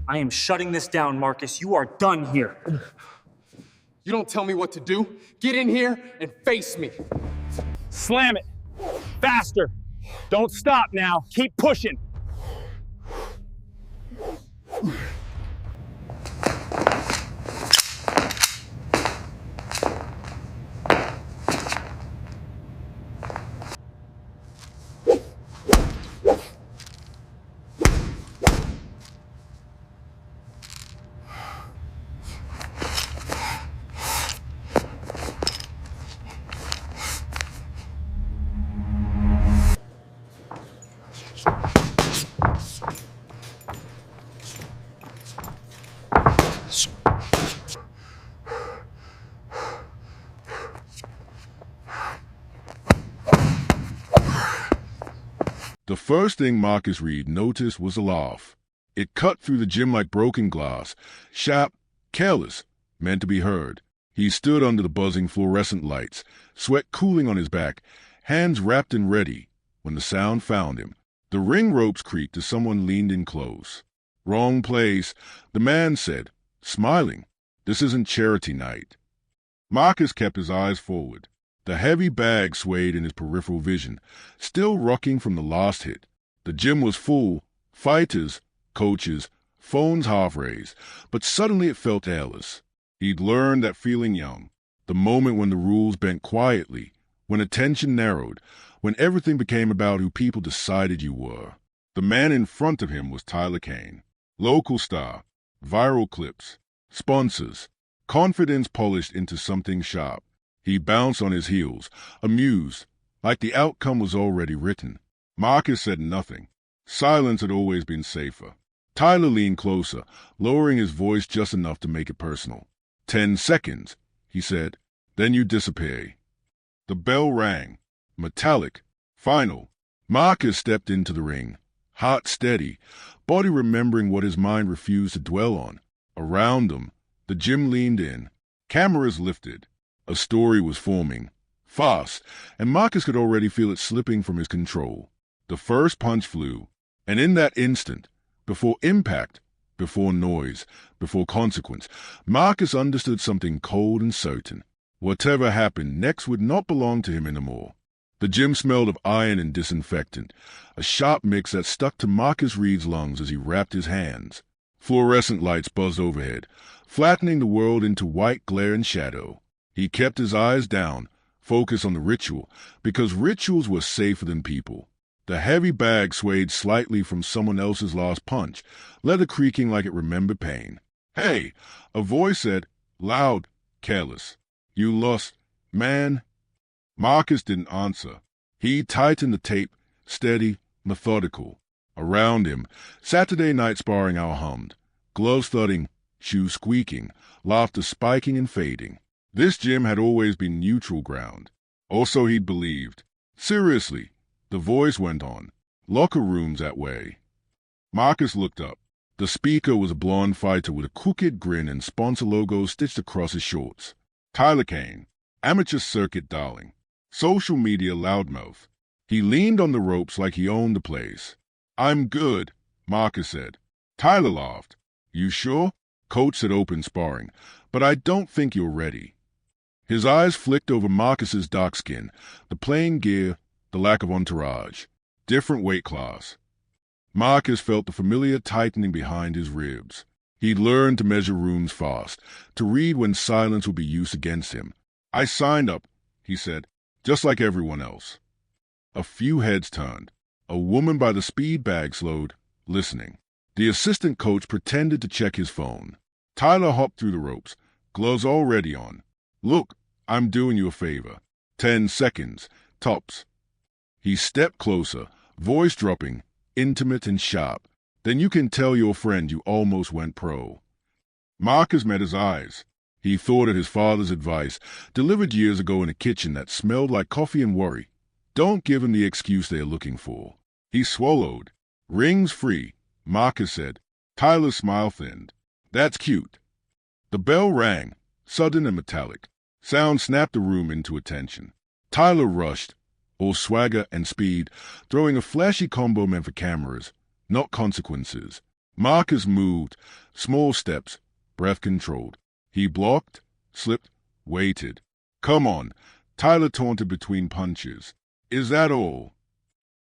I am shutting this down, Marcus. You are done here. You don't tell me what to do. Get in here and face me. Slam it. Faster. Don't stop now. Keep pushing. The first thing Marcus Reed noticed was a laugh. It cut through the gym like broken glass, sharp, careless, meant to be heard. He stood under the buzzing fluorescent lights, sweat cooling on his back, hands wrapped and ready, when the sound found him. The ring ropes creaked as someone leaned in close. "Wrong place," the man said, smiling. "This isn't charity night." Marcus kept his eyes forward. The heavy bag swayed in his peripheral vision, still rocking from the last hit. The gym was full, fighters, coaches, phones half raised, but suddenly it felt airless. He'd learned that feeling young, the moment when the rules bent quietly, when attention narrowed, when everything became about who people decided you were. The man in front of him was Tyler Kane, local star, viral clips, sponsors, confidence polished into something sharp. He bounced on his heels, amused, like the outcome was already written. Marcus said nothing. Silence had always been safer. Tyler leaned closer, lowering his voice just enough to make it personal. 10 seconds, he said. Then you disappear. The bell rang. Metallic. Final. Marcus stepped into the ring, heart steady, body remembering what his mind refused to dwell on. Around him, the gym leaned in. Cameras lifted. A story was forming, fast, and Marcus could already feel it slipping from his control. The first punch flew, and in that instant, before impact, before noise, before consequence, Marcus understood something cold and certain. Whatever happened next would not belong to him anymore. The gym smelled of iron and disinfectant, a sharp mix that stuck to Marcus Reed's lungs as he wrapped his hands. Fluorescent lights buzzed overhead, flattening the world into white glare and shadow. He kept his eyes down, focused on the ritual, because rituals were safer than people. The heavy bag swayed slightly from someone else's last punch, leather creaking like it remembered pain. "Hey!" a voice said, loud, careless. "You lost, man?" Marcus didn't answer. He tightened the tape, steady, methodical. Around him, Saturday night sparring hour hummed, gloves thudding, shoes squeaking, laughter spiking and fading. This gym had always been neutral ground. Also he'd believed. Seriously, the voice went on. Locker rooms that way. Marcus looked up. The speaker was a blonde fighter with a crooked grin and sponsor logos stitched across his shorts. Tyler Kane, amateur circuit darling, social media loudmouth. He leaned on the ropes like he owned the place. "I'm good," Marcus said. Tyler laughed. "You sure?" Coach said open sparring, "but I don't think you're ready." His eyes flicked over Marcus's dark skin, the plain gear, the lack of entourage. Different weight class. Marcus felt the familiar tightening behind his ribs. He'd learned to measure rooms fast, to read when silence would be used against him. "I signed up," he said, "just like everyone else." A few heads turned. A woman by the speed bag slowed, listening. The assistant coach pretended to check his phone. Tyler hopped through the ropes, gloves already on. "Look, I'm doing you a favor. 10 seconds, tops." He stepped closer, voice dropping, intimate and sharp. "Then you can tell your friend you almost went pro." Marcus met his eyes. He thought of his father's advice, delivered years ago in a kitchen that smelled like coffee and worry. Don't give him the excuse they're looking for. He swallowed. "Rings free," Marcus said. Tyler's smile thinned. "That's cute." The bell rang, sudden and metallic. Sound snapped the room into attention. Tyler rushed, all swagger and speed, throwing a flashy combo meant for cameras, not consequences. Marcus moved, small steps, breath controlled. He blocked, slipped, waited. Come on, Tyler taunted between punches. Is that all?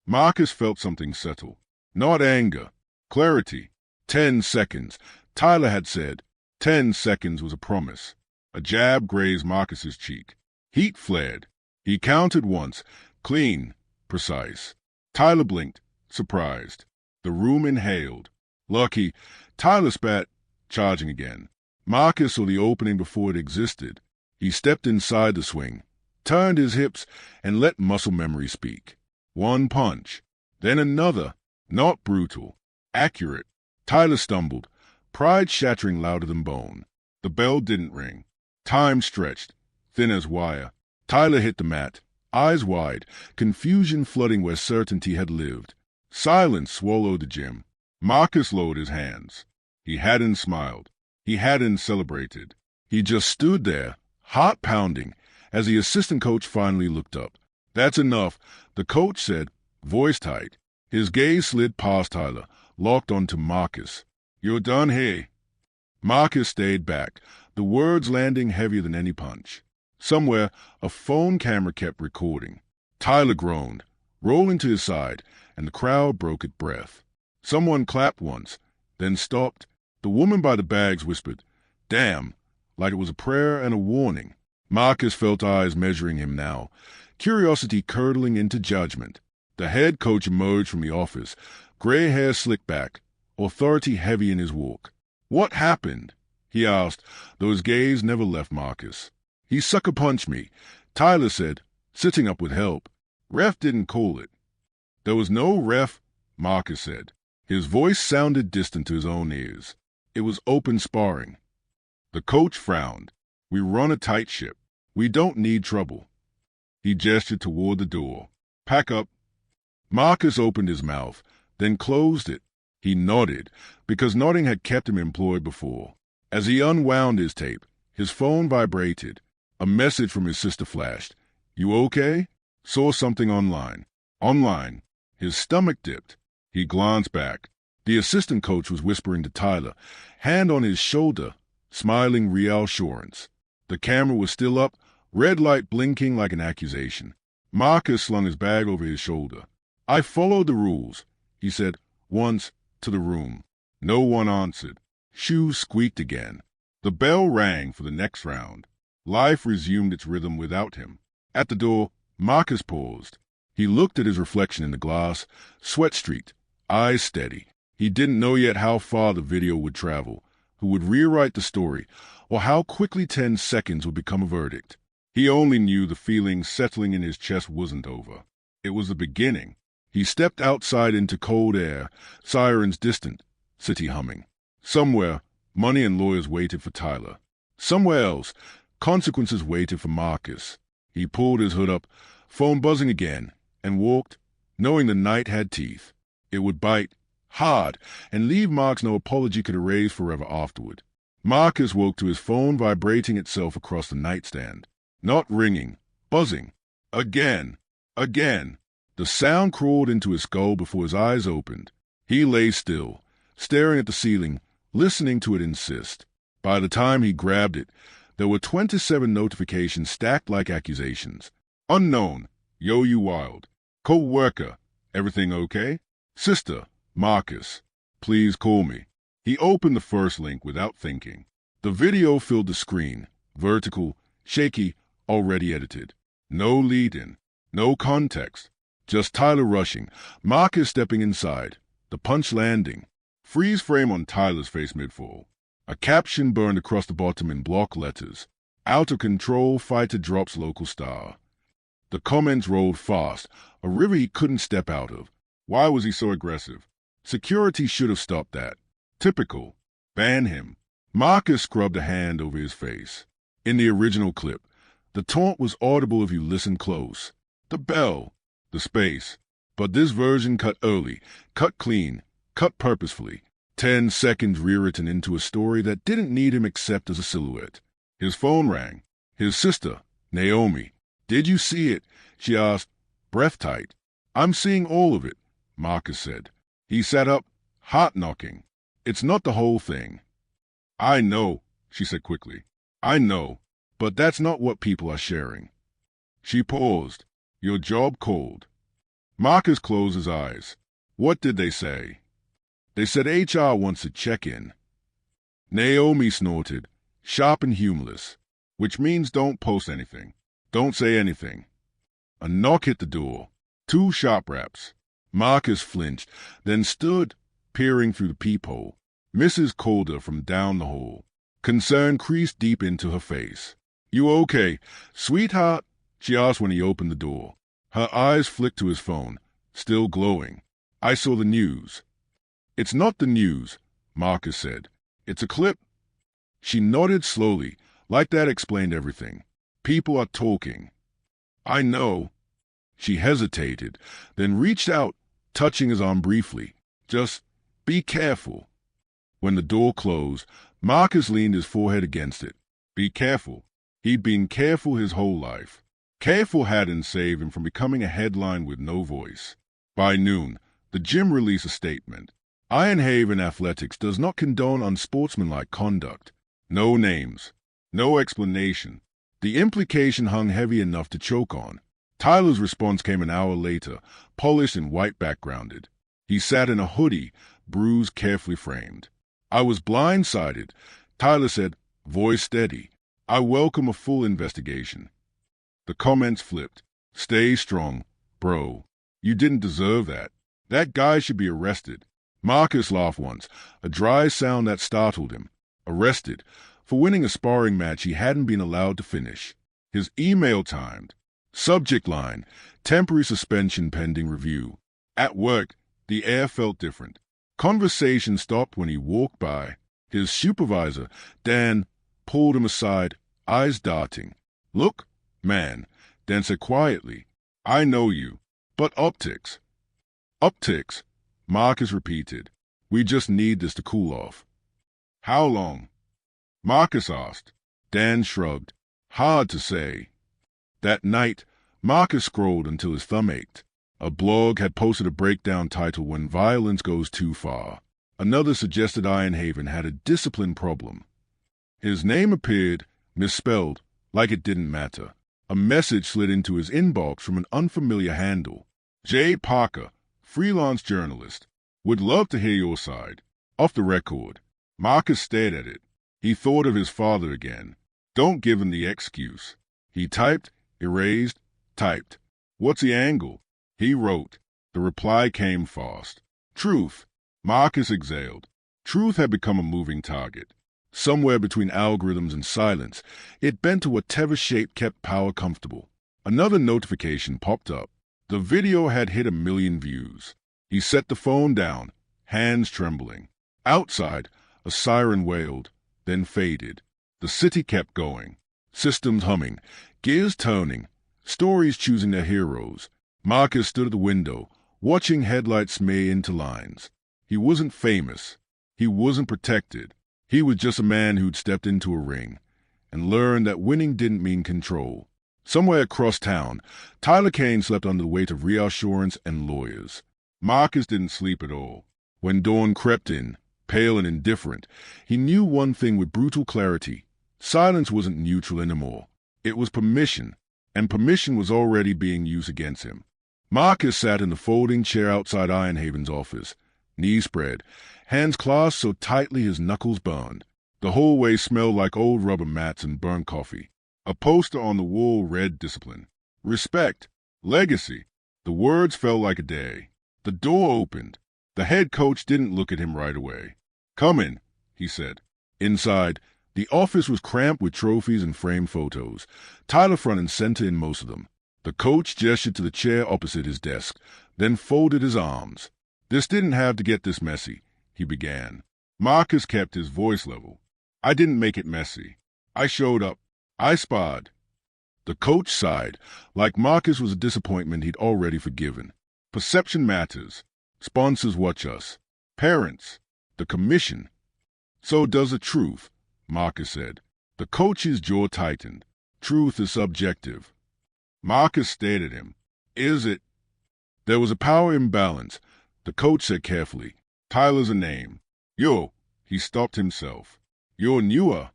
Marcus felt something settle. Not anger, clarity. 10 seconds. Tyler had said 10 seconds was a promise. A jab grazed Marcus's cheek. Heat flared. He counted once, clean, precise. Tyler blinked, surprised. The room inhaled. Lucky. Tyler spat, charging again. Marcus saw the opening before it existed. He stepped inside the swing, turned his hips, and let muscle memory speak. One punch, then another, not brutal, accurate. Tyler stumbled, pride shattering louder than bone. The bell didn't ring. Time stretched, thin as wire. Tyler hit the mat, eyes wide, confusion flooding where certainty had lived. Silence swallowed the gym. Marcus lowered his hands. He hadn't smiled. He hadn't celebrated. He just stood there, heart pounding, as the assistant coach finally looked up. That's enough, the coach said, voice tight. His gaze slid past Tyler, locked onto Marcus. You're done here. Marcus stayed back, the words landing heavier than any punch. Somewhere, a phone camera kept recording. Tyler groaned, rolling to his side, and the crowd broke at breath. Someone clapped once, then stopped. The woman by the bags whispered, "Damn," like it was a prayer and a warning. Marcus felt eyes measuring him now, curiosity curdling into judgment. The head coach emerged from the office, gray hair slicked back, authority heavy in his walk. "What happened?" he asked, though his gaze never left Marcus. "He sucker punched me," Tyler said, sitting up with help. "Ref didn't call it." "There was no ref," Marcus said. His voice sounded distant to his own ears. It was open sparring. The coach frowned. "We run a tight ship. We don't need trouble." He gestured toward the door. "Pack up." Marcus opened his mouth, then closed it. He nodded, because nodding had kept him employed before. As he unwound his tape, his phone vibrated. A message from his sister flashed. "You okay?" "Saw something online." Online. His stomach dipped. He glanced back. The assistant coach was whispering to Tyler, hand on his shoulder, smiling reassurance. The camera was still up, red light blinking like an accusation. Marcus slung his bag over his shoulder. "I followed the rules," he said once to the room. No one answered. Shoes squeaked again. The bell rang for the next round. Life resumed its rhythm without him. At the door, Marcus paused. He looked at his reflection in the glass, sweat-streaked, eyes steady. He didn't know yet how far the video would travel, who would rewrite the story, or how quickly 10 seconds would become a verdict. He only knew the feeling settling in his chest wasn't over. It was the beginning. He stepped outside into cold air, sirens distant, city humming. Somewhere, money and lawyers waited for Tyler. Somewhere else, consequences waited for Marcus. He pulled his hood up, phone buzzing again, and walked, knowing the night had teeth. It would bite, hard, and leave marks no apology could erase forever afterward. Marcus woke to his phone vibrating itself across the nightstand. Not ringing, buzzing. Again. Again. The sound crawled into his skull before his eyes opened. He lay still, staring at the ceiling, listening to it insist. By the time he grabbed it, there were 27 notifications stacked like accusations. Unknown, yo you wild. Co-worker, everything okay? Sister, Marcus, please call me. He opened the first link without thinking. The video filled the screen, vertical, shaky, already edited. No lead-in, no context. Just Tyler rushing, Marcus stepping inside, the punch landing. Freeze frame on Tyler's face mid-fall. A caption burned across the bottom in block letters. Out of control, fighter drops local star. The comments rolled fast, a river he couldn't step out of. Why was he so aggressive? Security should have stopped that. Typical. Ban him. Marcus scrubbed a hand over his face. In the original clip, the taunt was audible if you listened close. The bell. The space. But this version cut early, cut clean, cut purposefully. 10 seconds rewritten into a story that didn't need him except as a silhouette. His phone rang. His sister, Naomi. "Did you see it?" she asked, breath tight. "I'm seeing all of it," Marcus said. He sat up, heart knocking. It's not the whole thing. I know, she said quickly. I know, but that's not what people are sharing. She paused. Your job called. Marcus closed his eyes. What did they say? They said HR wants to check in. Naomi snorted, sharp and humorless, which means don't post anything. Don't say anything. A knock hit the door. 2 sharp raps. Marcus flinched, then stood, peering through the peephole. Mrs. Calder from down the hall. Concern creased deep into her face. You okay, sweetheart? She asked when he opened the door. Her eyes flicked to his phone, still glowing. I saw the news. It's not the news, Marcus said. It's a clip. She nodded slowly, like that explained everything. People are talking. I know. She hesitated, then reached out, touching his arm briefly. Just be careful. When the door closed, Marcus leaned his forehead against it. Be careful. He'd been careful his whole life. Careful hadn't saved him from becoming a headline with no voice. By noon, the gym released a statement. Ironhaven Athletics does not condone unsportsmanlike conduct. No names. No explanation. The implication hung heavy enough to choke on. Tyler's response came an hour later, polished and white backgrounded. He sat in a hoodie, bruise carefully framed. I was blindsided. Tyler said, voice steady. I welcome a full investigation. The comments flipped. Stay strong, bro. You didn't deserve that. That guy should be arrested. Marcus laughed once, a dry sound that startled him. Arrested for winning a sparring match he hadn't been allowed to finish. His email timed. Subject line, temporary suspension pending review. At work, the air felt different. Conversation stopped when he walked by. His supervisor, Dan, pulled him aside, eyes darting. Look, man, Dan said quietly. I know you, but optics. Optics, Marcus repeated. We just need this to cool off. How long? Marcus asked. Dan shrugged. Hard to say. That night, Marcus scrolled until his thumb ached. A blog had posted a breakdown title, When Violence Goes Too Far. Another suggested Ironhaven had a discipline problem. His name appeared, misspelled, like it didn't matter. A message slid into his inbox from an unfamiliar handle. J. Parker, freelance journalist. Would love to hear your side. Off the record. Marcus stared at it. He thought of his father again. Don't give him the excuse. He typed, erased, typed. What's the angle? He wrote. The reply came fast. Truth. Marcus exhaled. Truth had become a moving target. Somewhere between algorithms and silence, it bent to whatever shape kept power comfortable. Another notification popped up. The video had hit 1 million views. He set the phone down, hands trembling. Outside, a siren wailed, then faded. The city kept going. Systems humming, gears turning, stories choosing their heroes. Marcus stood at the window, watching headlights smear into lines. He wasn't famous. He wasn't protected. He was just a man who'd stepped into a ring and learned that winning didn't mean control. Somewhere across town, Tyler Kane slept under the weight of reassurance and lawyers. Marcus didn't sleep at all. When dawn crept in, pale and indifferent, he knew one thing with brutal clarity. Silence wasn't neutral anymore. It was permission, and permission was already being used against him. Marcus sat in the folding chair outside Ironhaven's office, knees spread, hands clasped so tightly his knuckles burned. The hallway smelled like old rubber mats and burnt coffee. A poster on the wall read discipline. Respect. Legacy. The words fell like a day. The door opened. The head coach didn't look at him right away. Come in, he said. Inside, the office was cramped with trophies and framed photos, Tyler front and center in most of them. The coach gestured to the chair opposite his desk, then folded his arms. This didn't have to get this messy, he began. Marcus kept his voice level. I didn't make it messy. I showed up. I sparred. The coach sighed, like Marcus was a disappointment he'd already forgiven. Perception matters. Sponsors watch us. Parents. The commission. So does the truth, Marcus said. The coach's jaw tightened. Truth is subjective. Marcus stared at him. Is it? There was a power imbalance. The coach said carefully. Tyler's a name. Yo, He stopped himself. You're newer.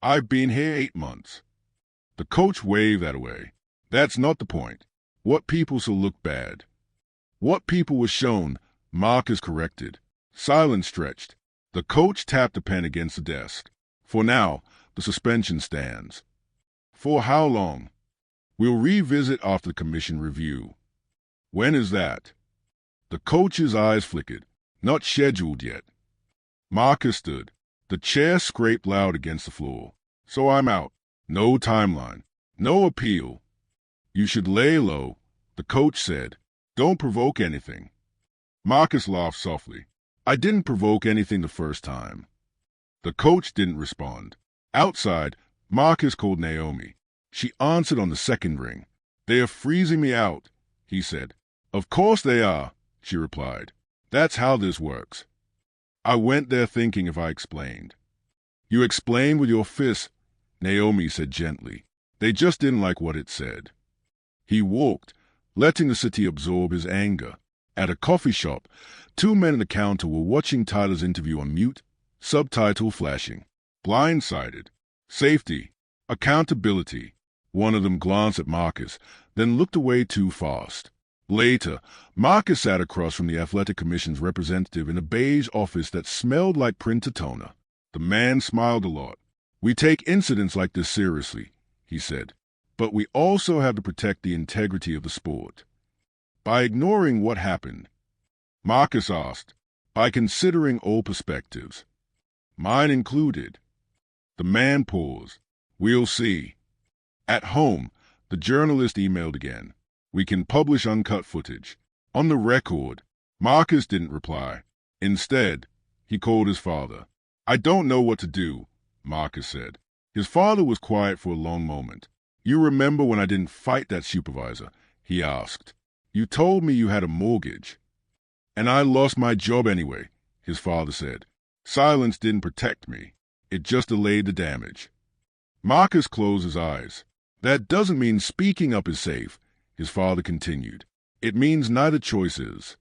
I've been here 8 months. The coach waved that away. That's not the point. What people shall look bad. What people were shown, Marcus corrected. Silence stretched. The coach tapped a pen against the desk. For now, the suspension stands. For how long? We'll revisit after the commission review. When is that? The coach's eyes flickered. Not scheduled yet. Marcus stood. The chair scraped loud against the floor. So I'm out. No timeline. No appeal. You should lay low, the coach said. Don't provoke anything. Marcus laughed softly. I didn't provoke anything the first time. The coach didn't respond. Outside, Marcus called Naomi. She answered on the second ring. They are freezing me out, he said. Of course they are, she replied. That's how this works. I went there thinking if I explained. You explained with your fists, Naomi said gently. They just didn't like what it said. He walked, letting the city absorb his anger. At a coffee shop, 2 men at the counter were watching Tyler's interview on mute, subtitle flashing. Blindsided. Safety. Accountability. One of them glanced at Marcus, then looked away too fast. Later, Marcus sat across from the Athletic Commission's representative in a beige office that smelled like printer toner. The man smiled a lot. We take incidents like this seriously, he said, but we also have to protect the integrity of the sport. By ignoring what happened, Marcus asked, by considering all perspectives. Mine included. The man paused. We'll see. At home, the journalist emailed again. We can publish uncut footage. On the record, Marcus didn't reply. Instead, he called his father. I don't know what to do, Marcus said. His father was quiet for a long moment. You remember when I didn't fight that supervisor? He asked. You told me you had a mortgage. And I lost my job anyway, his father said. Silence didn't protect me. It just delayed the damage. Marcus closed his eyes. That doesn't mean speaking up is safe, his father continued. It means neither choice is.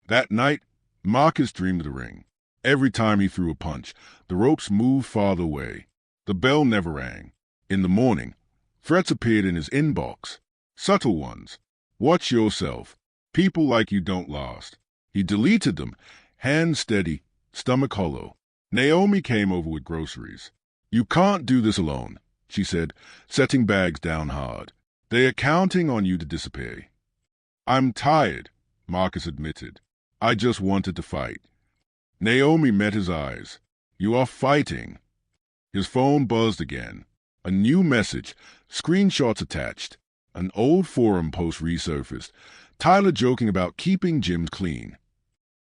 That night, Marcus dreamed of the ring. Every time he threw a punch, the ropes moved farther away. The bell never rang. In the morning, threats appeared in his inbox. Subtle ones. Watch yourself. People like you don't last. He deleted them, hands steady, stomach hollow. Naomi came over with groceries. You can't do this alone, she said, setting bags down hard. They are counting on you to disappear. I'm tired, Marcus admitted. I just wanted to fight. Naomi met his eyes. You are fighting. His phone buzzed again. A new message, screenshots attached. An old forum post resurfaced. Tyler joking about keeping gyms clean.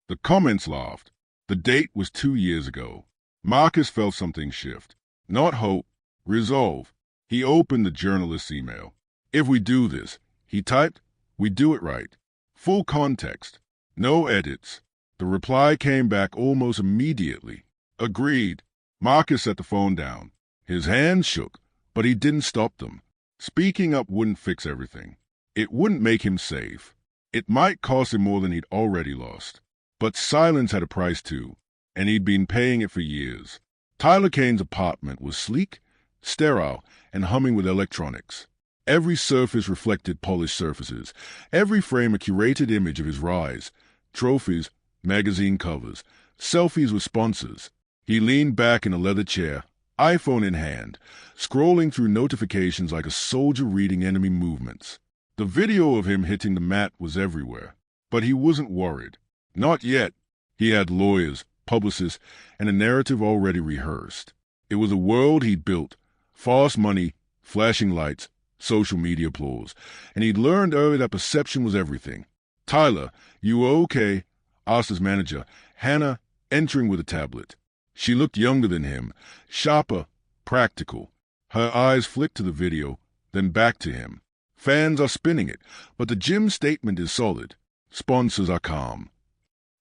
The comments laughed. The date was 2 years ago. Marcus felt something shift. Not hope, resolve. He opened the journalist's email. If we do this, he typed, we do it right. Full context. No edits. The reply came back almost immediately. Agreed. Marcus set the phone down. His hands shook, but he didn't stop them. Speaking up wouldn't fix everything. It wouldn't make him safe. It might cost him more than he'd already lost. But silence had a price too, and he'd been paying it for years. Tyler Kane's apartment was sleek, sterile, and humming with electronics. Every surface reflected polished surfaces, every frame a curated image of his rise. Trophies, magazine covers, selfies with sponsors. He leaned back in a leather chair, iPhone in hand, scrolling through notifications like a soldier reading enemy movements. The video of him hitting the mat was everywhere, but he wasn't worried. Not yet. He had lawyers, publicists, and a narrative already rehearsed. It was a world he'd built, fast money, flashing lights, social media applause, and he'd learned early that perception was everything. Tyler, you okay? Asked his manager, Hannah, entering with a tablet. She looked younger than him, sharper, practical. Her eyes flicked to the video, then back to him. Fans are spinning it, but the gym statement is solid. Sponsors are calm.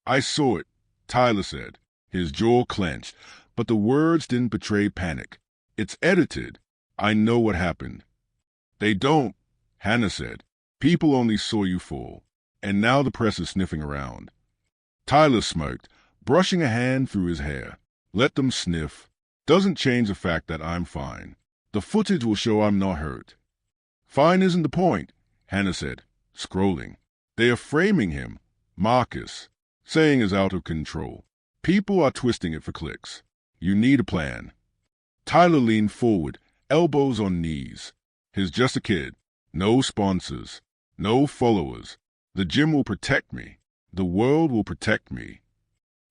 I saw it, Tyler said. His jaw clenched, but the words didn't betray panic. It's edited. I know what happened. They don't, Hannah said. People only saw you fall, and now the press is sniffing around. Tyler smirked, brushing a hand through his hair. Let them sniff. Doesn't change the fact that I'm fine. The footage will show I'm not hurt. Fine isn't the point, Hannah said, scrolling. They are framing him, Marcus, saying is out of control. People are twisting it for clicks. You need a plan. Tyler leaned forward, elbows on knees. He's just a kid. No sponsors. No followers. The gym will protect me. The world will protect me.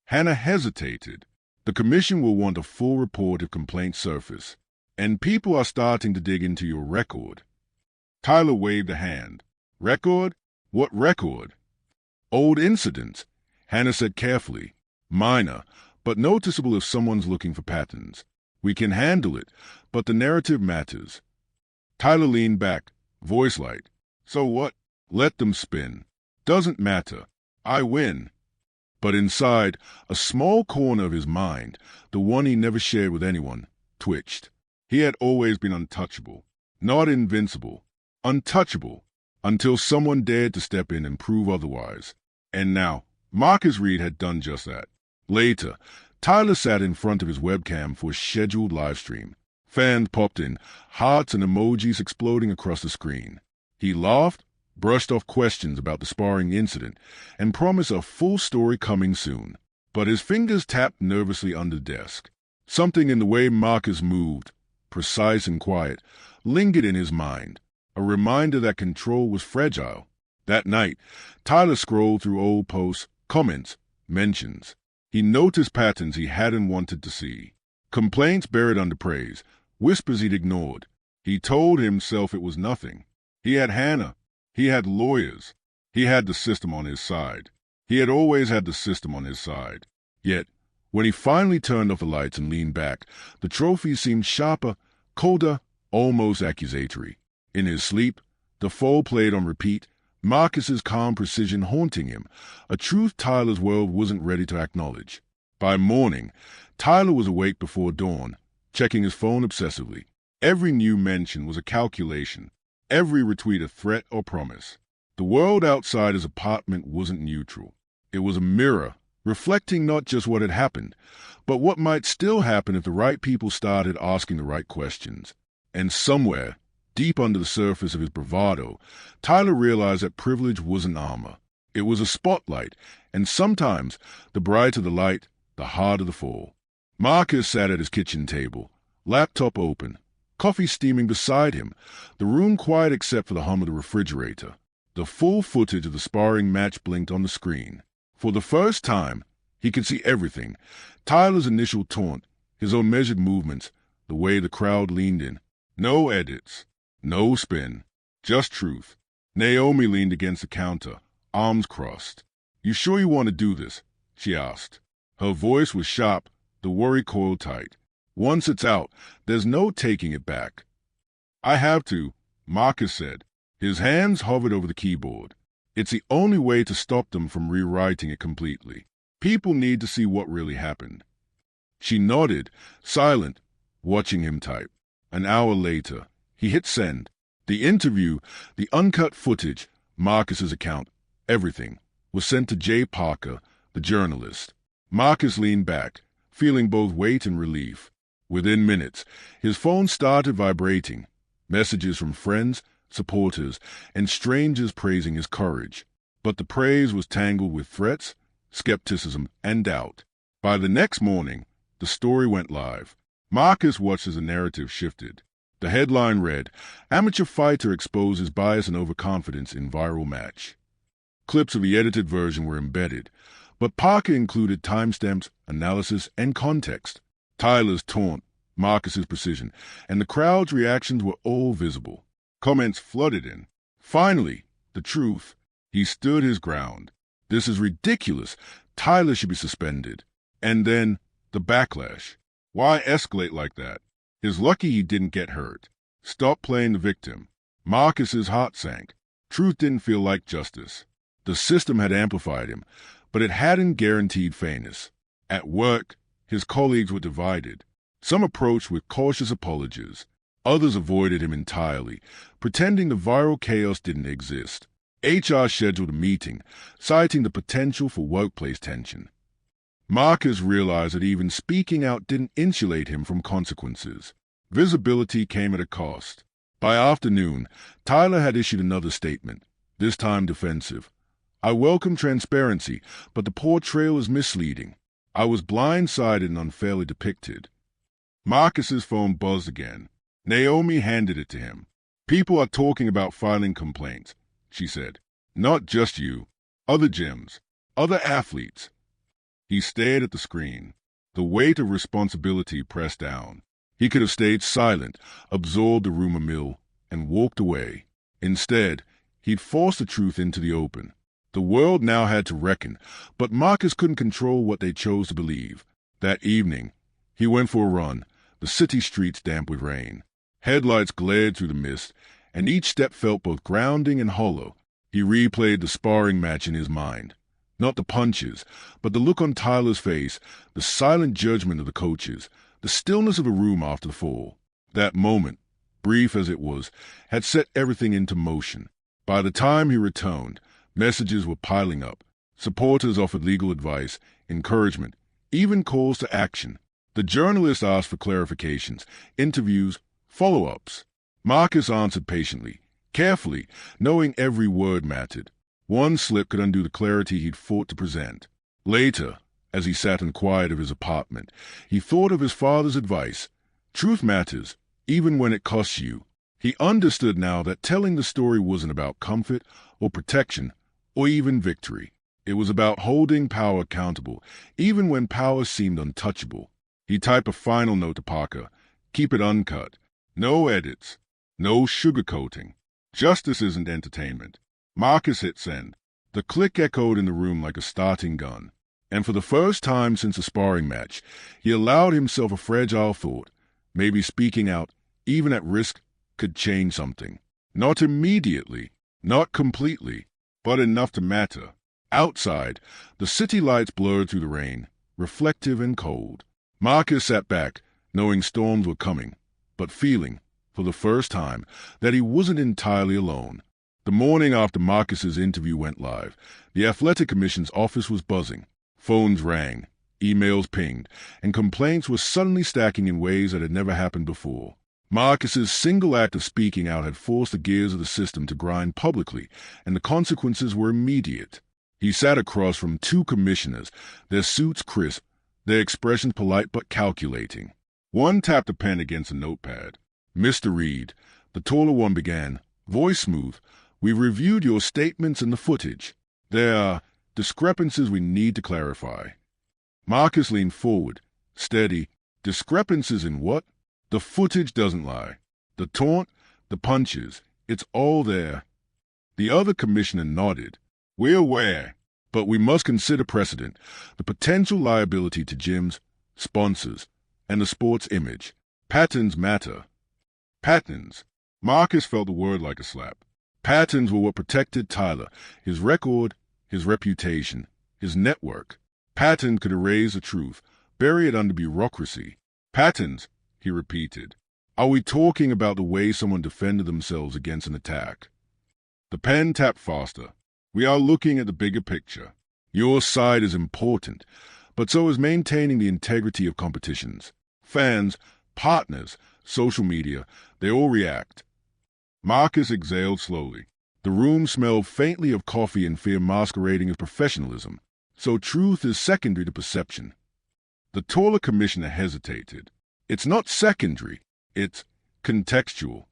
Hannah hesitated. The commission will want a full report if complaints surface. And people are starting to dig into your record. Tyler waved a hand. Record? What record? Old incidents, Hannah said carefully. Minor, but noticeable if someone's looking for patterns. We can handle it, but the narrative matters. Tyler leaned back, voice light. So what? Let them spin. Doesn't matter. I win. But inside, a small corner of his mind, the one he never shared with anyone, twitched. He had always been untouchable. Not invincible. Untouchable. Until someone dared to step in and prove otherwise. And now, Marcus Reed had done just that. Later, Tyler sat in front of his webcam for a scheduled live stream. Fans popped in, hearts and emojis exploding across the screen. He laughed, brushed off questions about the sparring incident, and promised a full story coming soon. But his fingers tapped nervously under the desk. Something in the way Marcus moved, precise and quiet, lingered in his mind, a reminder that control was fragile. That night, Tyler scrolled through old posts, comments, mentions. He noticed patterns he hadn't wanted to see. Complaints buried under praise, whispers he'd ignored. He told himself it was nothing. He had Hannah. He had lawyers. He had the system on his side. He had always had the system on his side. Yet, when he finally turned off the lights and leaned back, the trophy seemed sharper, colder, almost accusatory. In his sleep, the fall played on repeat, Marcus's calm precision haunting him, a truth Tyler's world wasn't ready to acknowledge. By morning, Tyler was awake before dawn, checking his phone obsessively. Every new mention was a calculation, every retweet a threat or promise. The world outside his apartment wasn't neutral. It was a mirror, reflecting not just what had happened, but what might still happen if the right people started asking the right questions. And somewhere, deep under the surface of his bravado, Tyler realized that privilege wasn't armor. It was a spotlight, and sometimes, the brighter the light, the harder the fall. Marcus sat at his kitchen table, laptop open, coffee steaming beside him, the room quiet except for the hum of the refrigerator. The full footage of the sparring match blinked on the screen. For the first time, he could see everything. Tyler's initial taunt, his own measured movements, the way the crowd leaned in. No edits. No spin. Just truth. Naomi leaned against the counter, arms crossed. You sure you want to do this? She asked. Her voice was sharp, the worry coiled tight. Once it's out, there's no taking it back. I have to, Marcus said. His hands hovered over the keyboard. It's the only way to stop them from rewriting it completely. People need to see what really happened. She nodded, silent, watching him type. An hour later, he hit send. The interview, the uncut footage, Marcus's account, everything, was sent to Jay Parker, the journalist. Marcus leaned back, feeling both weight and relief. Within minutes, his phone started vibrating. Messages from friends, supporters, and strangers praising his courage. But the praise was tangled with threats, skepticism, and doubt. By the next morning, the story went live. Marcus watched as the narrative shifted. The headline read, Amateur Fighter Exposes Bias and Overconfidence in Viral Match. Clips of the edited version were embedded, but Parker included timestamps, analysis, and context. Tyler's taunt, Marcus's precision, and the crowd's reactions were all visible. Comments flooded in. Finally, the truth. He stood his ground. This is ridiculous. Tyler should be suspended. And then, the backlash. Why escalate like that? He's lucky he didn't get hurt. Stop playing the victim. Marcus's heart sank. Truth didn't feel like justice. The system had amplified him, but it hadn't guaranteed fairness. At work, his colleagues were divided. Some approached with cautious apologies. Others avoided him entirely, pretending the viral chaos didn't exist. HR scheduled a meeting, citing the potential for workplace tension. Marcus realized that even speaking out didn't insulate him from consequences. Visibility came at a cost. By afternoon, Tyler had issued another statement, this time defensive. I welcome transparency, but the portrayal is misleading. I was blindsided and unfairly depicted. Marcus's phone buzzed again. Naomi handed it to him. People are talking about filing complaints, she said. Not just you. Other gyms. Other athletes. He stared at the screen. The weight of responsibility pressed down. He could have stayed silent, absorbed the rumor mill, and walked away. Instead, he'd forced the truth into the open. The world now had to reckon, but Marcus couldn't control what they chose to believe. That evening, he went for a run, the city streets damp with rain. Headlights glared through the mist, and each step felt both grounding and hollow. He replayed the sparring match in his mind. Not the punches, but the look on Tyler's face, the silent judgment of the coaches, the stillness of the room after the fall. That moment, brief as it was, had set everything into motion. By the time he returned, messages were piling up. Supporters offered legal advice, encouragement, even calls to action. The journalists asked for clarifications, interviews, follow-ups. Marcus answered patiently, carefully, knowing every word mattered. One slip could undo the clarity he'd fought to present. Later, as he sat in the quiet of his apartment, he thought of his father's advice. Truth matters, even when it costs you. He understood now that telling the story wasn't about comfort or protection or even victory. It was about holding power accountable, even when power seemed untouchable. He typed a final note to Parker. Keep it uncut. No edits. No sugarcoating. Justice isn't entertainment. Marcus hit send. The click echoed in the room like a starting gun. And for the first time since a sparring match, he allowed himself a fragile thought. Maybe speaking out, even at risk, could change something. Not immediately, not completely, but enough to matter. Outside, the city lights blurred through the rain, reflective and cold. Marcus sat back, knowing storms were coming, but feeling, for the first time, that he wasn't entirely alone. The morning after Marcus's interview went live, the Athletic Commission's office was buzzing. Phones rang, emails pinged, and complaints were suddenly stacking in ways that had never happened before. Marcus's single act of speaking out had forced the gears of the system to grind publicly, and the consequences were immediate. He sat across from two commissioners, their suits crisp, their expressions polite but calculating. One tapped a pen against a notepad. Mr. Reed, the taller one began, voice smooth, we've reviewed your statements and the footage. There are discrepancies we need to clarify. Marcus leaned forward, steady. Discrepancies in what? The footage doesn't lie. The taunt, the punches, it's all there. The other commissioner nodded. We're aware, but we must consider precedent, the potential liability to gyms, sponsors, and the sport's image. Patterns matter. Patterns. Marcus felt the word like a slap. Patterns were what protected Tyler, his record, his reputation, his network. Patterns could erase the truth, bury it under bureaucracy. Patterns, he repeated. Are we talking about the way someone defended themselves against an attack? The pen tapped faster. We are looking at the bigger picture. Your side is important, but so is maintaining the integrity of competitions. Fans, partners, social media, they all react. Marcus exhaled slowly. The room smelled faintly of coffee and fear masquerading as professionalism. So truth is secondary to perception. The taller commissioner hesitated. It's not secondary, it's contextual.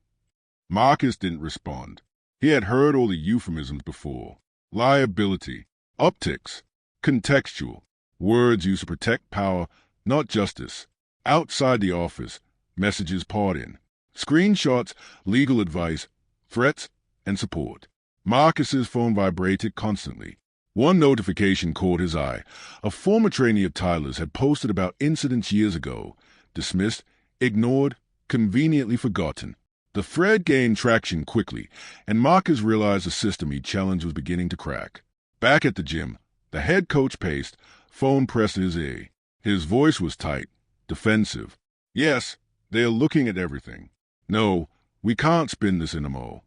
Marcus didn't respond. He had heard all the euphemisms before. Liability, optics, contextual. Words used to protect power, not justice. Outside the office, messages poured in. Screenshots, legal advice, threats, and support. Marcus's phone vibrated constantly. One notification caught his eye. A former trainee of Tyler's had posted about incidents years ago. Dismissed, ignored, conveniently forgotten. The thread gained traction quickly, and Marcus realized the system he challenged was beginning to crack. Back at the gym, the head coach paced, phone pressed to his ear. His voice was tight, defensive. Yes, they are looking at everything. No, we can't spin this anymore.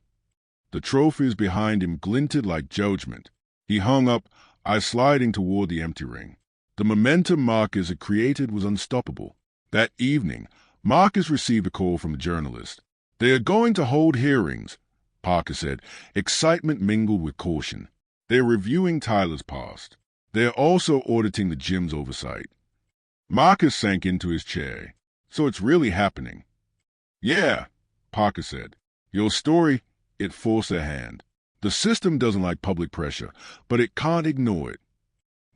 The trophies behind him glinted like judgment. He hung up, eyes sliding toward the empty ring. The momentum Marcus had created was unstoppable. That evening, Marcus received a call from a journalist. "They are going to hold hearings," Parker said, excitement mingled with caution. "They are reviewing Tyler's past. They are also auditing the gym's oversight." Marcus sank into his chair. "So it's really happening?" "Yeah," Parker said. "Your story," it forced their hand. "The system doesn't like public pressure, but it can't ignore it."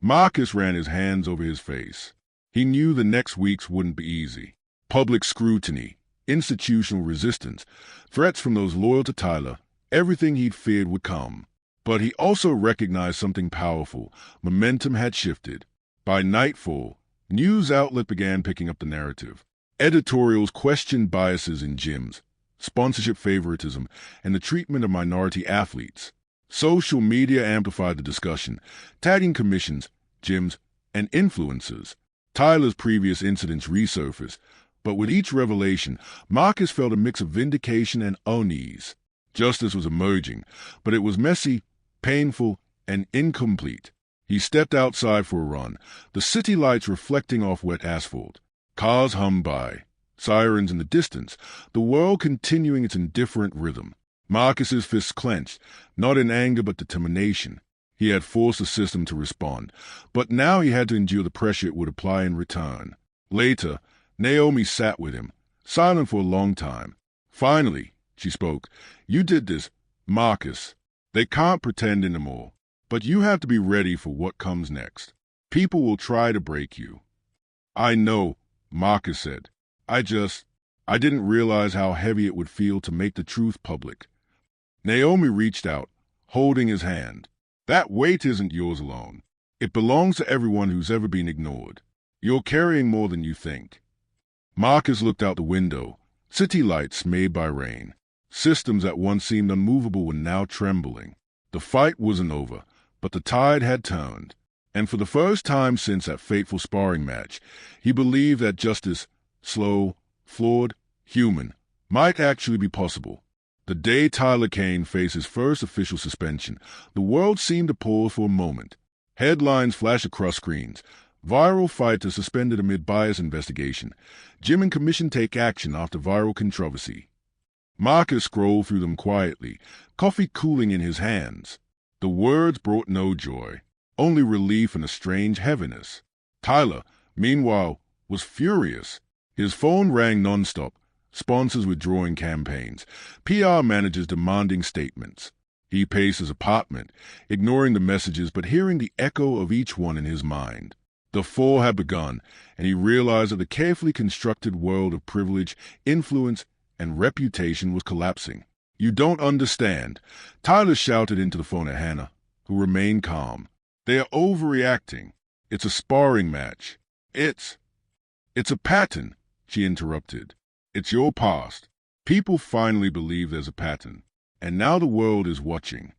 Marcus ran his hands over his face. He knew the next weeks wouldn't be easy. Public scrutiny, institutional resistance, threats from those loyal to Tyler, everything he'd feared would come. But he also recognized something powerful. Momentum had shifted. By nightfall, news outlets began picking up the narrative. Editorials questioned biases in gyms, sponsorship favoritism, and the treatment of minority athletes. Social media amplified the discussion, tagging commissions, gyms, and influencers. Tyler's previous incidents resurfaced, but with each revelation, Marcus felt a mix of vindication and unease. Justice was emerging, but it was messy, painful, and incomplete. He stepped outside for a run, the city lights reflecting off wet asphalt. Cars hummed by, sirens in the distance, the world continuing its indifferent rhythm. Marcus's fists clenched, not in anger but determination. He had forced the system to respond, but now he had to endure the pressure it would apply in return. Later, Naomi sat with him, silent for a long time. Finally, she spoke. "You did this, Marcus. They can't pretend anymore. But you have to be ready for what comes next. People will try to break you." "I know," Marcus said. I didn't realize how heavy it would feel to make the truth public." Naomi reached out, holding his hand. "That weight isn't yours alone. It belongs to everyone who's ever been ignored. You're carrying more than you think." Marcus looked out the window. City lights made by rain. Systems that once seemed unmovable were now trembling. The fight wasn't over, but the tide had turned. And for the first time since that fateful sparring match, he believed that justice, slow, flawed, human, might actually be possible. The day Tyler Kane faced his first official suspension, the world seemed to pause for a moment. Headlines flashed across screens. Viral fighter suspended amid bias investigation. Gym and commission take action after viral controversy. Marcus scrolled through them quietly, coffee cooling in his hands. The words brought no joy, only relief and a strange heaviness. Tyler, meanwhile, was furious. His phone rang nonstop, sponsors withdrawing campaigns, PR managers demanding statements. He paced his apartment, ignoring the messages but hearing the echo of each one in his mind. The fall had begun, and he realized that the carefully constructed world of privilege, influence, and reputation was collapsing. "You don't understand," Tyler shouted into the phone at Hannah, who remained calm. "They are overreacting. It's a sparring match. It's a pattern," she interrupted. "It's your past. People finally believe there's a pattern, and now the world is watching."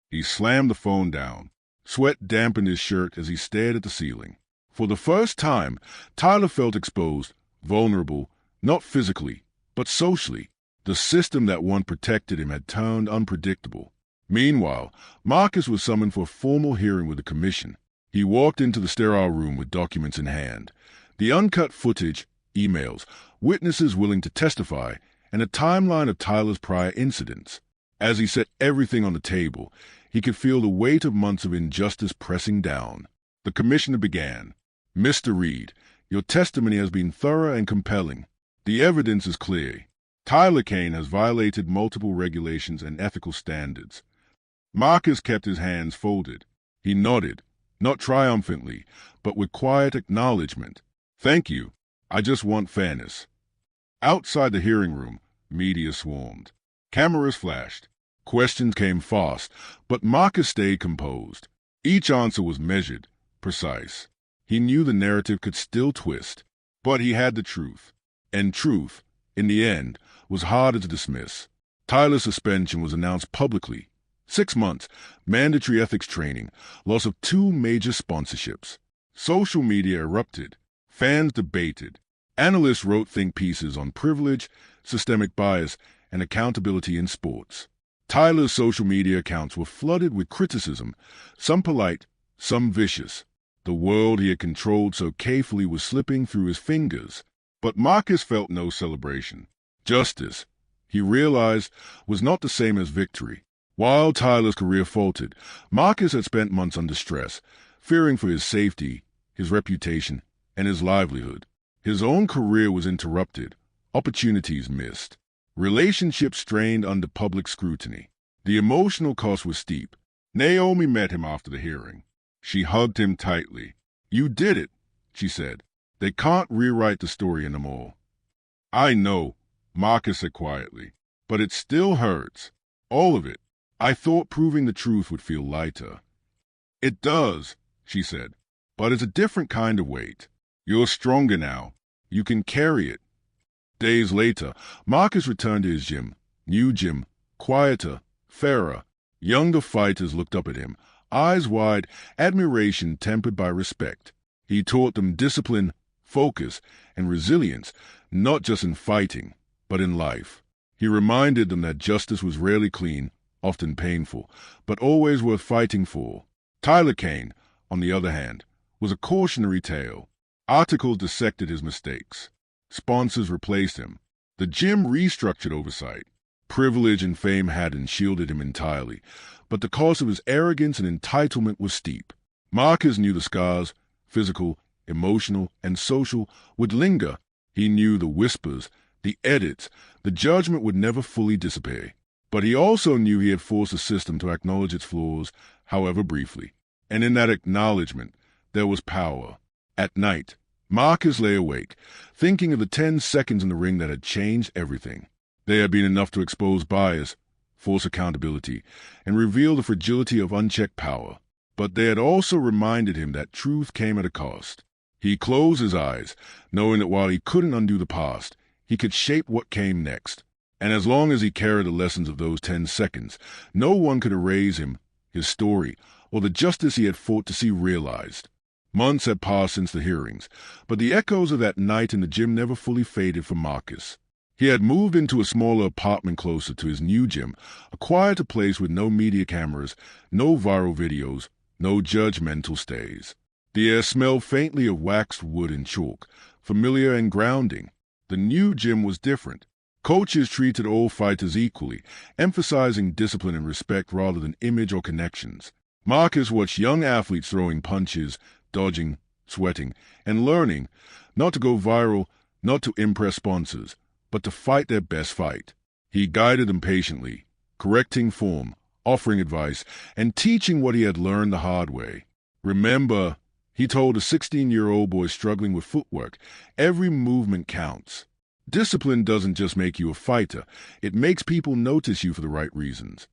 He slammed the phone down. Sweat dampened his shirt as he stared at the ceiling. For the first time, Tyler felt exposed, vulnerable, not physically, but socially. The system that once protected him had turned unpredictable. Meanwhile, Marcus was summoned for a formal hearing with the commission. He walked into the sterile room with documents in hand. The uncut footage, emails, witnesses willing to testify, and a timeline of Tyler's prior incidents. As he set everything on the table, he could feel the weight of months of injustice pressing down. The commissioner began. "Mr. Reed, your testimony has been thorough and compelling. The evidence is clear. Tyler Kane has violated multiple regulations and ethical standards." Marcus kept his hands folded. He nodded, not triumphantly, but with quiet acknowledgement. "Thank you. I just want fairness." Outside the hearing room, media swarmed. Cameras flashed. Questions came fast, but Marcus stayed composed. Each answer was measured, precise. He knew the narrative could still twist, but he had the truth. And truth, in the end, was harder to dismiss. Tyler's suspension was announced publicly. 6 months, mandatory ethics training, loss of 2 major sponsorships. Social media erupted. Fans debated. Analysts wrote think pieces on privilege, systemic bias, and accountability in sports. Tyler's social media accounts were flooded with criticism, some polite, some vicious. The world he had controlled so carefully was slipping through his fingers. But Marcus felt no celebration. Justice, he realized, was not the same as victory. While Tyler's career faltered, Marcus had spent months under stress, fearing for his safety, his reputation, and his livelihood. His own career was interrupted, opportunities missed, relationships strained under public scrutiny. The emotional cost was steep. Naomi met him after the hearing. She hugged him tightly. "You did it," she said. "They can't rewrite the story anymore." "I know," Marcus said quietly, "but it still hurts. All of it. I thought proving the truth would feel lighter." "It does," she said, "but it's a different kind of weight. You're stronger now. You can carry it." Days later, Marcus returned to his gym. New gym, quieter, fairer. Younger fighters looked up at him, eyes wide, admiration tempered by respect. He taught them discipline, focus, and resilience, not just in fighting, but in life. He reminded them that justice was rarely clean, often painful, but always worth fighting for. Tyler Kane, on the other hand, was a cautionary tale. Articles dissected his mistakes. Sponsors replaced him. The gym restructured oversight. Privilege and fame hadn't shielded him entirely, but the cost of his arrogance and entitlement was steep. Marcus knew the scars, physical, emotional, and social, would linger. He knew the whispers, the edits, the judgment would never fully disappear. But he also knew he had forced the system to acknowledge its flaws, however briefly. And in that acknowledgement, there was power. At night, Marcus lay awake, thinking of the 10 seconds in the ring that had changed everything. They had been enough to expose bias, force accountability, and reveal the fragility of unchecked power. But they had also reminded him that truth came at a cost. He closed his eyes, knowing that while he couldn't undo the past, he could shape what came next. And as long as he carried the lessons of those 10 seconds, no one could erase him, his story, or the justice he had fought to see realized. Months had passed since the hearings, but the echoes of that night in the gym never fully faded for Marcus. He had moved into a smaller apartment closer to his new gym, a quieter place with no media cameras, no viral videos, no judgmental stays. The air smelled faintly of waxed wood and chalk, familiar and grounding. The new gym was different. Coaches treated all fighters equally, emphasizing discipline and respect rather than image or connections. Marcus watched young athletes throwing punches, dodging, sweating, and learning, not to go viral, not to impress sponsors, but to fight their best fight. He guided them patiently, correcting form, offering advice, and teaching what he had learned the hard way. "Remember," he told a 16-year-old boy struggling with footwork, "every movement counts. Discipline doesn't just make you a fighter, it makes people notice you for the right reasons."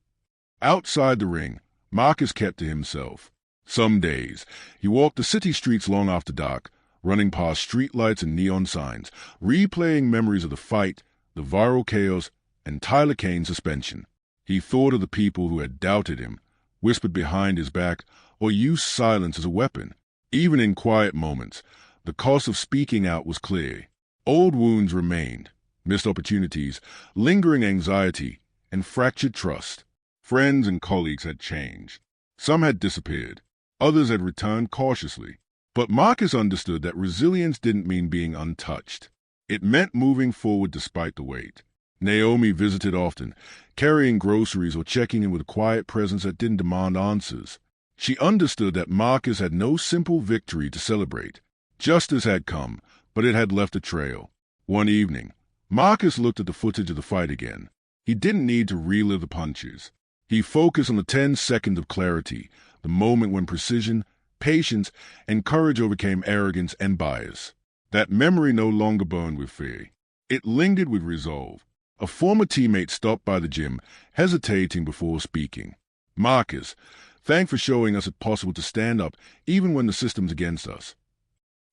Outside the ring, Marcus kept to himself. Some days, he walked the city streets long after dark, running past streetlights and neon signs, replaying memories of the fight, the viral chaos, and Tyler Kane's suspension. He thought of the people who had doubted him, whispered behind his back, or used silence as a weapon. Even in quiet moments, the cost of speaking out was clear. Old wounds remained, missed opportunities, lingering anxiety, and fractured trust. Friends and colleagues had changed. Some had disappeared. Others had returned cautiously. But Marcus understood that resilience didn't mean being untouched. It meant moving forward despite the weight. Naomi visited often, carrying groceries or checking in with a quiet presence that didn't demand answers. She understood that Marcus had no simple victory to celebrate. Justice had come, but it had left a trail. One evening, Marcus looked at the footage of the fight again. He didn't need to relive the punches. He focused on the 10 seconds of clarity, the moment when precision, patience, and courage overcame arrogance and bias. That memory no longer burned with fear. It lingered with resolve. A former teammate stopped by the gym, hesitating before speaking. "Marcus, thanks for showing us it's possible to stand up even when the system's against us."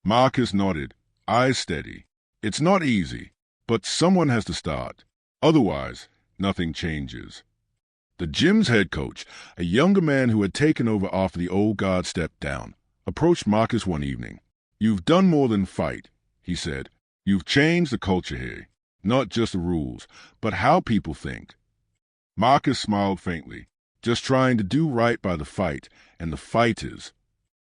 Marcus nodded, eyes steady. "It's not easy, but someone has to start. Otherwise, nothing changes." The gym's head coach, a younger man who had taken over after the old guard stepped down, approached Marcus one evening. "You've done more than fight," he said. "You've changed the culture here. Not just the rules, but how people think." Marcus smiled faintly, just trying to do right by the fight and the fighters.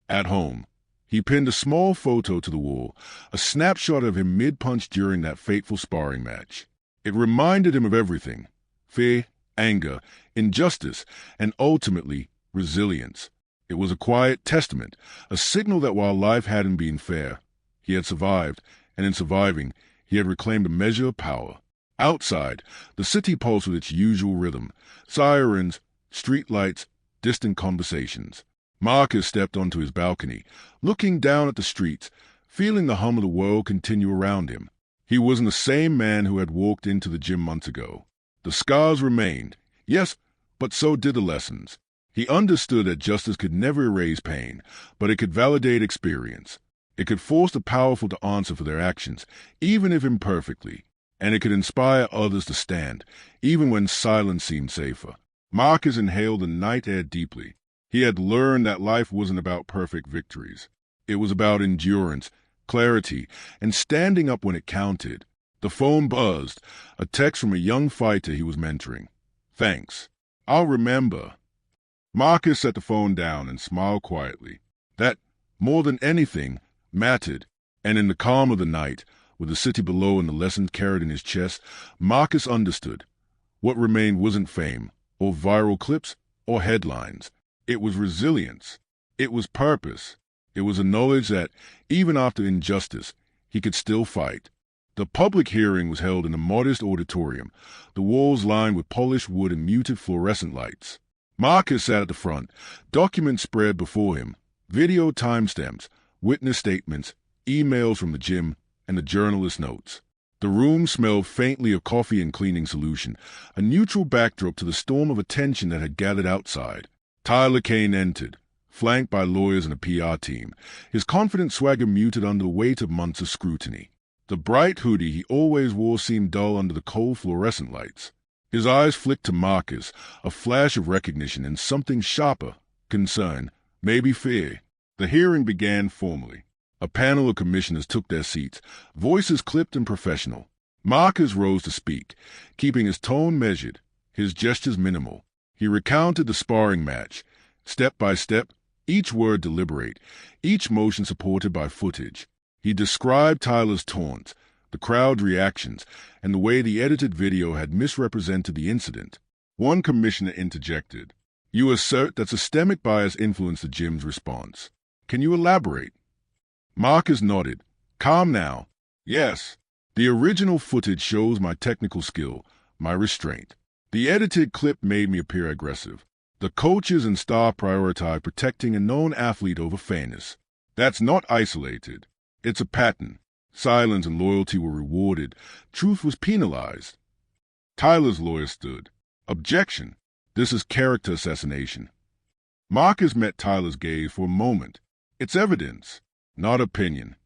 At home, He pinned a small photo to the wall, a snapshot of him mid-punch during that fateful sparring match. It reminded him of everything: fear, anger, injustice, and ultimately, resilience. It was a quiet testament, a signal that while life hadn't been fair, he had survived, and in surviving, he had reclaimed a measure of power. Outside, the city pulsed with its usual rhythm: sirens, streetlights, distant conversations. Marcus stepped onto his balcony, looking down at the streets, feeling the hum of the world continue around him. He wasn't the same man who had walked into the gym months ago. The scars remained, yes, but so did the lessons. He understood that justice could never erase pain, but it could validate experience. It could force the powerful to answer for their actions, even if imperfectly, and it could inspire others to stand, even when silence seemed safer. Marcus inhaled the night air deeply. He had learned that life wasn't about perfect victories. It was about endurance, clarity, and standing up when it counted. The phone buzzed, a text from a young fighter he was mentoring. "Thanks. I'll remember." Marcus set the phone down and smiled quietly. That, more than anything, mattered, and in the calm of the night, with the city below and the lessons carried in his chest, Marcus understood. What remained wasn't fame, or viral clips, or headlines. It was resilience. It was purpose. It was a knowledge that, even after injustice, he could still fight. The public hearing was held in a modest auditorium, the walls lined with polished wood and muted fluorescent lights. Marcus sat at the front, documents spread before him, video timestamps, witness statements, emails from the gym, and the journalist's notes. The room smelled faintly of coffee and cleaning solution, a neutral backdrop to the storm of attention that had gathered outside. Tyler Kane entered, flanked by lawyers and a PR team, his confident swagger muted under the weight of months of scrutiny. The bright hoodie he always wore seemed dull under the cold fluorescent lights. His eyes flicked to Marcus, a flash of recognition and something sharper: concern, maybe fear. The hearing began formally. A panel of commissioners took their seats, voices clipped and professional. Marcus rose to speak, keeping his tone measured, his gestures minimal. He recounted the sparring match, step by step, each word deliberate, each motion supported by footage. He described Tyler's taunts, the crowd's reactions, and the way the edited video had misrepresented the incident. One commissioner interjected. "You assert that systemic bias influenced the gym's response. Can you elaborate?" Marcus nodded. "Calm now. Yes. The original footage shows my technical skill, my restraint. The edited clip made me appear aggressive. The coaches and staff prioritize protecting a known athlete over fairness. That's not isolated. It's a pattern. Silence and loyalty were rewarded. Truth was penalized." Tyler's lawyer stood. "Objection. This is character assassination." Marcus met Tyler's gaze for a moment. "It's evidence, not opinion."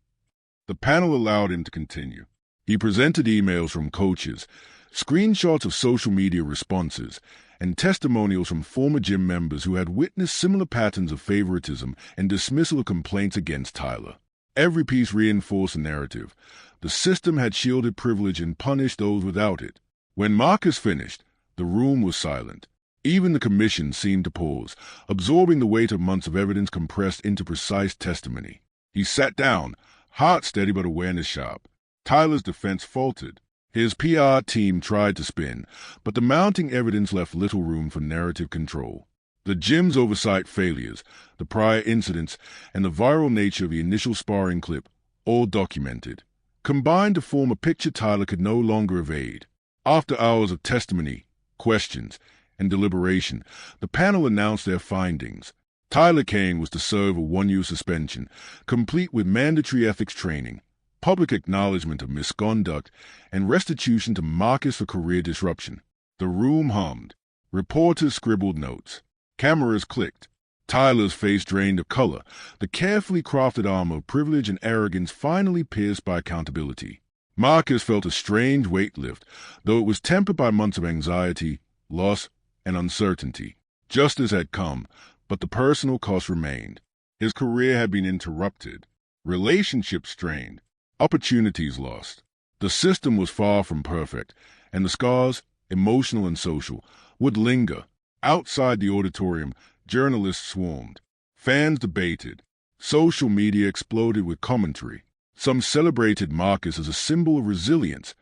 The panel allowed him to continue. He presented emails from coaches, screenshots of social media responses, and testimonials from former gym members who had witnessed similar patterns of favoritism and dismissal of complaints against Tyler. Every piece reinforced the narrative. The system had shielded privilege and punished those without it. When Marcus finished, the room was silent. Even the commission seemed to pause, absorbing the weight of months of evidence compressed into precise testimony. He sat down, heart steady but awareness sharp. Tyler's defense faltered. His PR team tried to spin, but the mounting evidence left little room for narrative control. The gym's oversight failures, the prior incidents, and the viral nature of the initial sparring clip, all documented, combined to form a picture Tyler could no longer evade. After hours of testimony, questions, and deliberation, the panel announced their findings. Tyler Kane was to serve a one-year suspension, complete with mandatory ethics training, public acknowledgement of misconduct, and restitution to Marcus for career disruption. The room hummed. Reporters scribbled notes. Cameras clicked. Tyler's face drained of color, the carefully crafted armor of privilege and arrogance finally pierced by accountability. Marcus felt a strange weight lift, though it was tempered by months of anxiety, loss, and uncertainty. Justice had come, but the personal cost remained. His career had been interrupted, relationships strained, opportunities lost. The system was far from perfect, and the scars, emotional and social, would linger. Outside the auditorium, journalists swarmed. Fans debated. Social media exploded with commentary. Some celebrated Marcus as a symbol of resilience.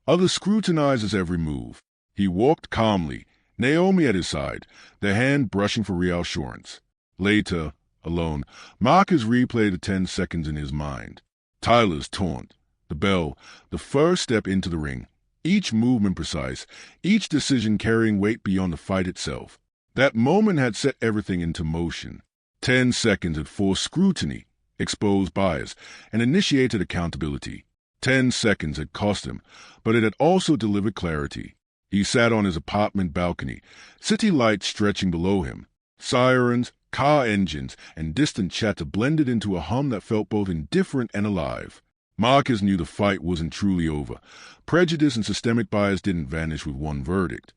Others scrutinized his every move. He walked calmly, Naomi at his side, their hand brushing for reassurance. Later, alone, Marcus replayed the 10 seconds in his mind. Tyler's taunt, the bell, the first step into the ring, each movement precise, each decision carrying weight beyond the fight itself. That moment had set everything into motion. 10 seconds had forced scrutiny, exposed bias, and initiated accountability. 10 seconds had cost him, but it had also delivered clarity. He sat on his apartment balcony, city lights stretching below him. Sirens, car engines, and distant chatter blended into a hum that felt both indifferent and alive. Marcus knew the fight wasn't truly over. Prejudice and systemic bias didn't vanish with one verdict.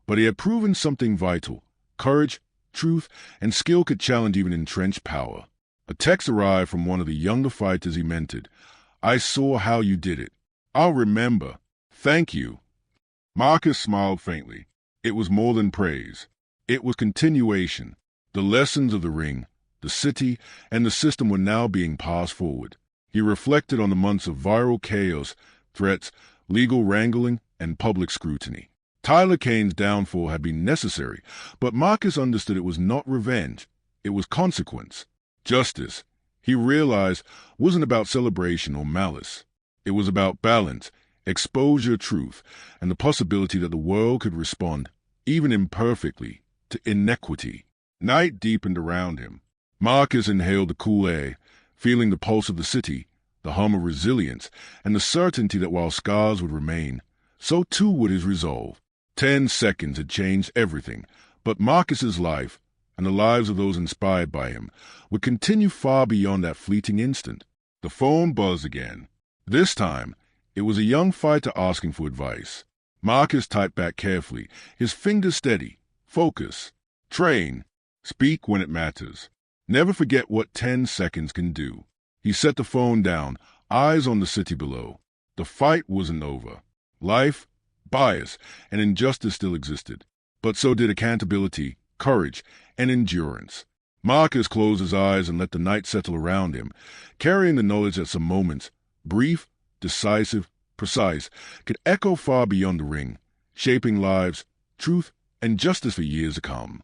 But he had proven something vital. Courage, truth, and skill could challenge even entrenched power. A text arrived from one of the younger fighters he mentored. "I saw how you did it. I'll remember. Thank you." Marcus smiled faintly. It was more than praise. It was continuation. The lessons of the ring, the city, and the system were now being passed forward. He reflected on the months of viral chaos, threats, legal wrangling, and public scrutiny. Tyler Kane's downfall had been necessary, but Marcus understood it was not revenge. It was consequence. Justice, he realized, wasn't about celebration or malice. It was about balance, exposure, truth, and the possibility that the world could respond, even imperfectly, to inequity. Night deepened around him. Marcus inhaled the cool air, feeling the pulse of the city, the hum of resilience, and the certainty that while scars would remain, so too would his resolve. 10 seconds had changed everything, but Marcus's life, and the lives of those inspired by him, would continue far beyond that fleeting instant. The phone buzzed again. This time, it was a young fighter asking for advice. Marcus typed back carefully, his fingers steady. Focus. Train. Speak when it matters. Never forget what 10 seconds can do. He set the phone down, eyes on the city below. The fight wasn't over. Life, bias, and injustice still existed, but so did accountability, courage, and endurance. Marcus closed his eyes and let the night settle around him, carrying the knowledge that some moments, brief, decisive, precise, could echo far beyond the ring, shaping lives, truth, and justice for years to come.